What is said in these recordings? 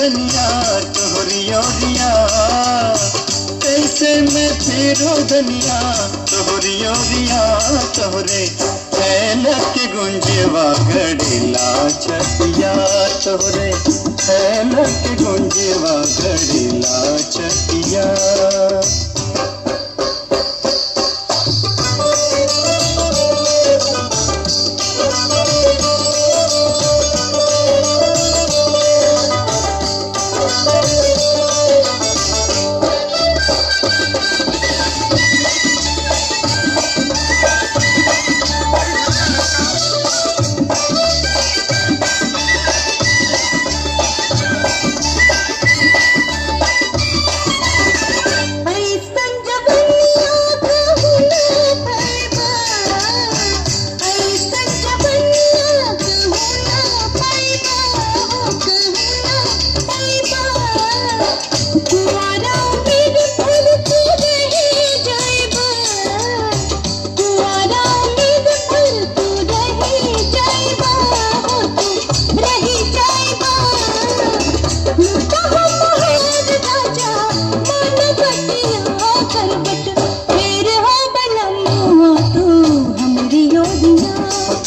धनिया तोहरी ओरिया, कैसे मैं फिरो धनिया तोहरी ओरिया, तोहरे हैलक के गुंजवा गड़ेला छतिया, तोहरे हैलक के गुंजवा गड़ेला छतिया।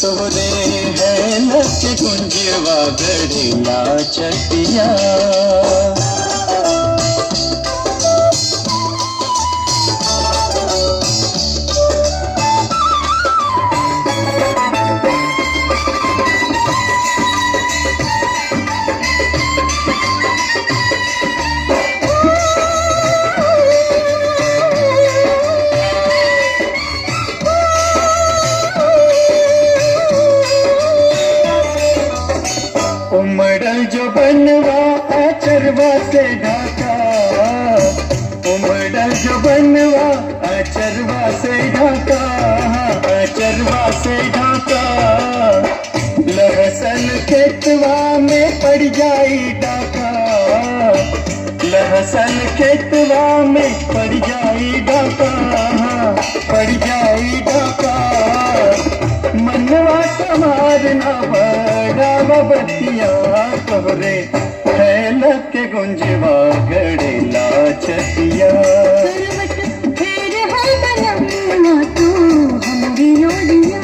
तोहरे हैलक के गुंजवा गड़ेला छतिया। उमड़ल जो बनवा आचरवा से ढाका, उमड़ल जो बनवा आचरवा से ढाका, आचरवा से ढाका, लहसन खेतवा में पड़ जाई डाका, लहसन खेतवा में पड़ जाई डाका, पड़ जाई डाका, मनवा समारना बड़ा बतिया, तोहरे हैलक के गुंजवा गड़ेला छतिया। फिर है बनना तू हमारी ओरिया।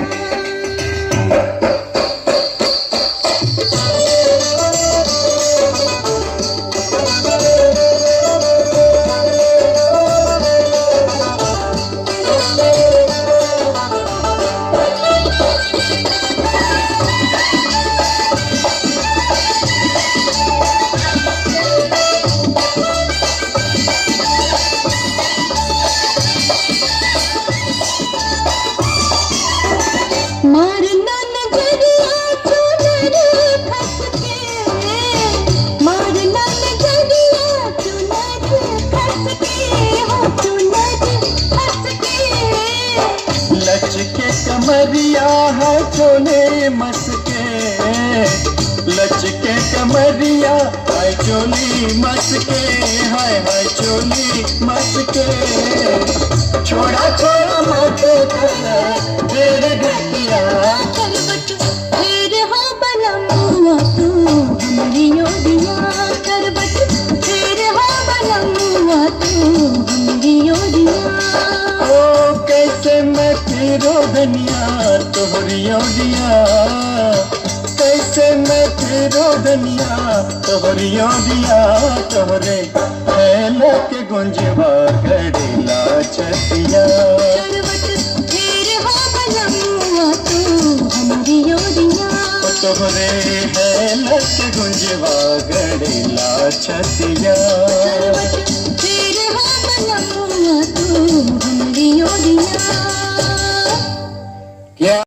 मारना नजरिया चुनर फंस के, मारना नजरिया चुनर फंस के, हो चुनर फंस के। लचके कमरिया है चोले मस्के, लचके कमरिया है चोली मस्के, हाय हाय चोली मस्के। छोड़ा छोड़ा मत कर देर घटिया, करवट फिर हो बनमुआ तू हमारी ओरिया, करवट फिर हो बनमुआ तू हमारी ओरिया। ओ कैसे मैं फिरो धनिया तोहरी ओरिया, कैसे मैं फिरो धनिया तोहरी ओरिया, तोहरे हैलक के गुंजवा गड़ेला छतिया। तोहरे हैलक के गुंजवा गड़ेला छतिया। फिर हो बनमुआ तू हमारी ओरिया।